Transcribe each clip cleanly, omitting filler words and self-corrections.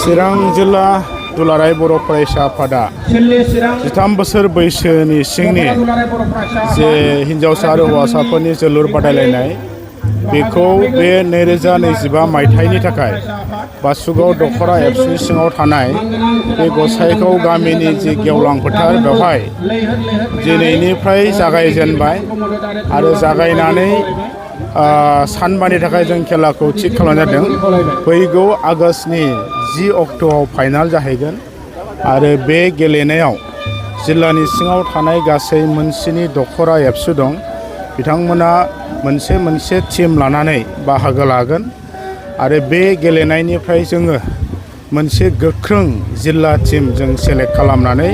चिरां जिल्ला दुलाराय बर' फरायसा आफादा 13 बोसोर बैसोनि सिंनि जे हिन्जावसा आरो हौवासाफोरनि जोलुर बादायलायनाय बेखौ बे 2025 मायथाइनि थाखाय बासुगाव दखरा एबसुनि सिङाव थानाय बे गसाइगाव गामिनि जे गेवलां फोथार बेवहाय दिनैनिफ्राय जागायजेनबाय आरो जागायनानै सानबानि थाखाय जों खेलाखौ थिक खालामनाय जादों। फैगौ आगष्टनि 10 अक्ट'आव फाइनाल जाहैगोन आरो बे गेलेनायाव जिल्लानि सिङाव थानाय गासै मोनस्नि दखरा एबसु दं। बिथांमोना मोनसे टीम लानानै बाहागो लागोन आरो बे गेलेनायनिफ्राय जोङो मोनसे गोख्रों जिल्ला टीम जों सेलेक्ट खालामनानै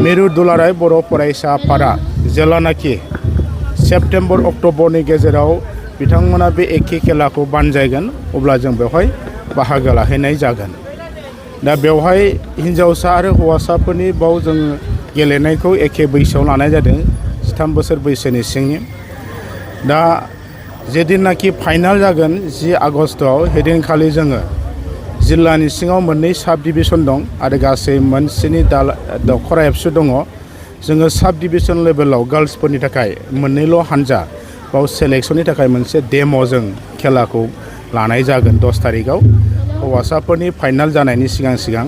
मिरु दुलाराय बर' फरायसा आफादा जेब्लानाखि सेप्तेम्बर अक्ट'बरनि गेजेराव बिथांमोना बे एखे खेलाखौ बानजायगोन अब्ला जों बेवहाय बाहागो लाहैनाय जागोन। दा बेवहाय हिन्जावसा आरो हौवासाफोरनि बाव जों गेलेनायखौ एखे बैसोआव लानाय जादों 13 बोसोर बैसोनि सिंनि। दा जेदिननाखि फाइनाल जागोन 10 आगस्टआव हेदिनखालि जोङो जिल्लानि सिङाव मोननै साब डिभिसन दं आरो गासै मोनस्नि दखरा एबसु दङ। जोङो साब डिभिसन लेभेलाव गार्ल्सफोरनि थाखाय मोननैल' हानजा बाव सेलेक्सननि थाखाय मोनसे डेम' जों खेलाखौ लानाय जागोन 10 तारिखआव। हौवासाफोरनि फाइनाल जानायनि सिगां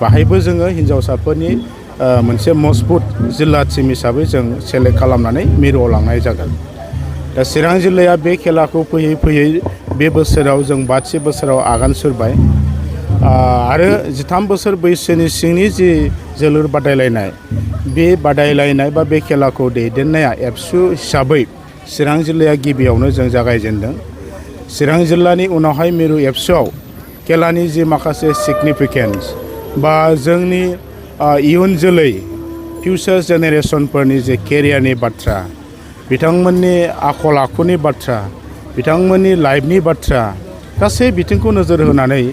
बाहायबो जोङो हिन्जावसाफोरनि मोनसे मजबुत जिल्ला टीम हिसाबै जों सेलेक्ट खालामनानै मिरुआव लांनाय जागोन। दा चिरां जिल्लाया बे खेलाखौ फैयै बे बोसोराव जों 5थि बोसोराव आगान सुरबाय आरो 13 बोसोर बैसोनि सिंनि जि जोलुर बादायलायनाय बे बादायलायनाय बा बे खेलाखौ दैदेननाया एबसु हिसाबै चिरां जिल्लाया गिबियावनो जों जागायजेनदों। चिरां जिल्लानि उनावहाय मिरु एबसुआव खेलानि जि माखासे सिगनिफिकेन्स बा जोंनि इयुन जोलै फिउचार जेनेरेसनफोरनि जे केरियारनि बाथ्रा, बिथांमोननि आखल आखुनि बाथ्रा, बिथांमोननि लाइफनि बाथ्रा गासै बिथिंखौ नोजोर होनानै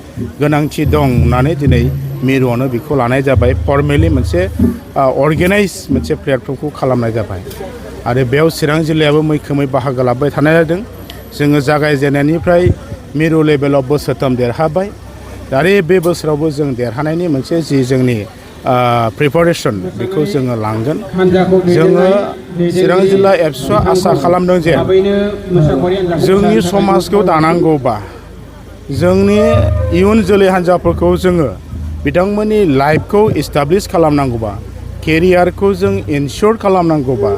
गोनांथि दं होननानै दिनै मिरुआवनो बेखौ लानाय जाबाय। फर्मेलि मोनसे अर्गेनाइज मोनसे प्लेटफर्मखौ खालामनाय जाबाय आरो बेयाव चिरां जिल्लायाबो मैखोमै बाहागो लाबाय थानाय जादों। जोङो जागायजेननायनिफ्राय मिरु लेभेलाव बोसोरथाम देरहाबाय आरो बे बोसोरावबो जों देरहानायनि मोनसे जि जोंनि प्रिपारेसन बेखौ जोङो लांगोन। जोङो चिरां जिल्ला एबसुआ आसा खालामदों जे जोंनि समाजखौ दानांगौबा जोंनि इयुन जोलै हान्जाफोरखौ जोङो बिथांमोननि लाइफखौ इस्टाब्लिश खालामनांगौबा केरियारखौ जों इनस्योर खालामनांगौबा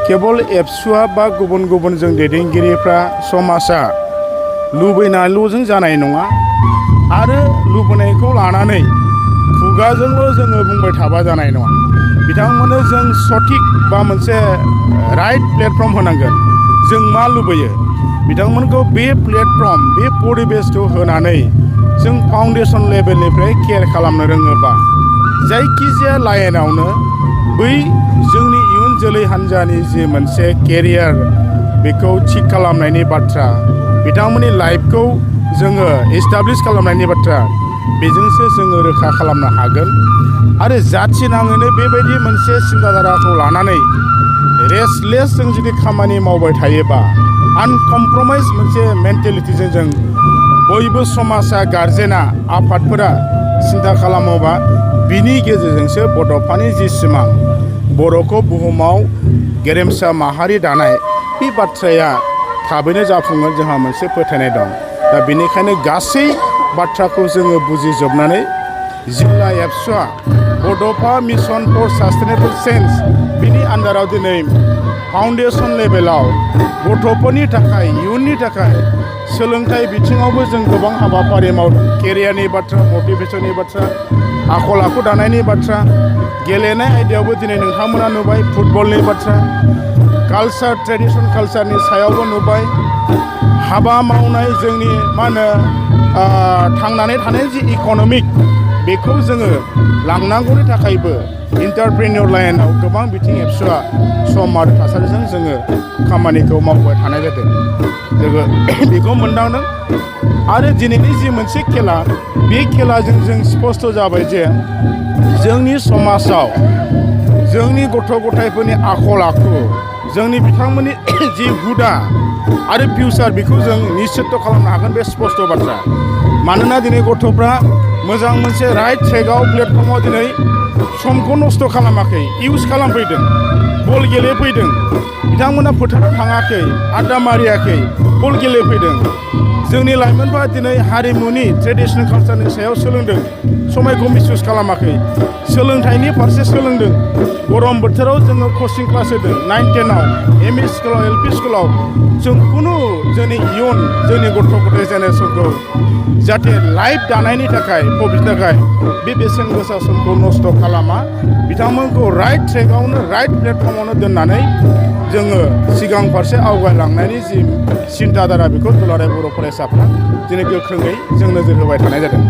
केबल एबसुआ बा गुबुन जों दैदेनगिरिफ्रा समाजा लुबैनानैल'जों जानाय नङा आरो लुबैनायखौ लानानै खुगाजोंल' जोङो बुंबाय थाबा जानाय नङा। बिथांमोननो जों सঠিक बा मोनसे राइट प्लेटफर्म होनांगोन। जों मा लुबैयो बिथांमोनखौ बे प्लेटफर्म बे परिबेसखौ होनानै जों फाउन्डेसन लेभेलनिफ्राय केयार खालामनो रोङोबा जायखिजाया लाइनावनो बै जोंनि इयुन जोलै हान्जानि जि मोनसे केरियार बेखौ थिक खालामनायनि बाथ्रा, बिथांमोननि लाइफखौ जोङो इस्टाब्लिश खालामनायनि बाथ्रा बेजोंसो जोङो रोखा खालामनो हागोन। आरो जाथि नाङैनो बेबायदि मोनसे सिन्ताधाराखौ लानानै रेस्टलेस जों जुदि खामानि मावबाय थायोबा आनकमप्रमाइज मोनसे मेन्टेलिटिजों जों बयबो समाजा गार्जेना आफादफोरा सिन्था खालामोबा बिनि गेजेरजोंसो बड'फानि जि सिमां बर'खौ बुहुमाव गेरेमसा माहारि दानाय बे बाथ्राया थाबैनो जाफुंगोन जोंहा मोनसे फोथायनाय दं। दा बेनिखायनो गासै बाथ्राखौ जोङो बुजिजोबनानै जिल्ला एबसुआ बड'फा मिशन फर सास्टेनेबल चेन्ज बिनि आन्दाराव दिनै फाउन्डेसन लेभेलाव गथ'फोरनि थाखाय इयुननि थाखाय सोलोंथाइ बिथिङावबो जों गोबां हाबाफारि मावदों। केरियारनि बाथ्रा, मटिभेसननि बाथ्रा, आखल आखु दानायनि बाथ्रा, गेलेनाय आयदायावबो दिनै नोंथांमोना नुबाय फुटबलनि बाथ्रा, कालचार ट्रेडिसन कालचारनि सायावबो नुबाय, हाबा मावनाय जोंनि थांनानै थानाय जि इक'नमिक बेखौ जोङो लांनांगौनि थाखायबो इन्टारप्रेनियर लाइनाव गोबां बिथिं एबसुआ सम आरो थासारिजों जोङो खामानिखौ मावबाय थानाय जादों। जोङो बेखौ मोनदांदों आरो दिनैनि जि मोनसे खेला बे खेलाजों जों स्पष्ट जाबाय जे जोंनि समाजाव जोंनि गथ' गथायफोरनि आखल आखु जोंनि बिथांमोननि जि हुदा आरो फिउचार बेखौ जों निश्चित खालामनो हागोन बे स्पष्ट बाथ्रा। मानोना दिनै गथ'फ्रा मोजां मोनसे राइट ट्रेकआव प्लेटफर्माव दिनै समखौ नस्थ' खालामाखै इउज खालामफैदों बल गेलेफैदों बिथांमोना फोथाराव थाङाखै आड्डा मारियाखै बल गेलेफैदों जोंनि लाइमोनफोरा दिनै हारिमुनि ट्रेडिसनेल कालचारनि सायाव सोलोंदों समायखौ मिसइउज खालामाखै सोलोंथाइनि फारसे सोलोंदों गरम बोथोराव जोङो कचिं क्लास होदों 9-10आव एम इ स्कुलाव एल पि स्कुलाव जों खुनु जोंनि इयुन जोंनि गथ' गथाय जेनेरेसनखौ जाहाथे लाइफ दानायनि थाखाय भबिसतनि थाखाय बे बेसेन गोसा समखौ नस्थ' खालामा बिथांमोनखौ राइट ट्रेकआवनो राइट प्लेटफर्मावनो दोननानै जोङो सिगां फारसे आवगायलांनायनि जि सिन्ताधारा बेखौ दुलाराय बर' फरायसाफ्रा दिनै गोख्रोङै जों नोजोर होबाय थानाय जादों।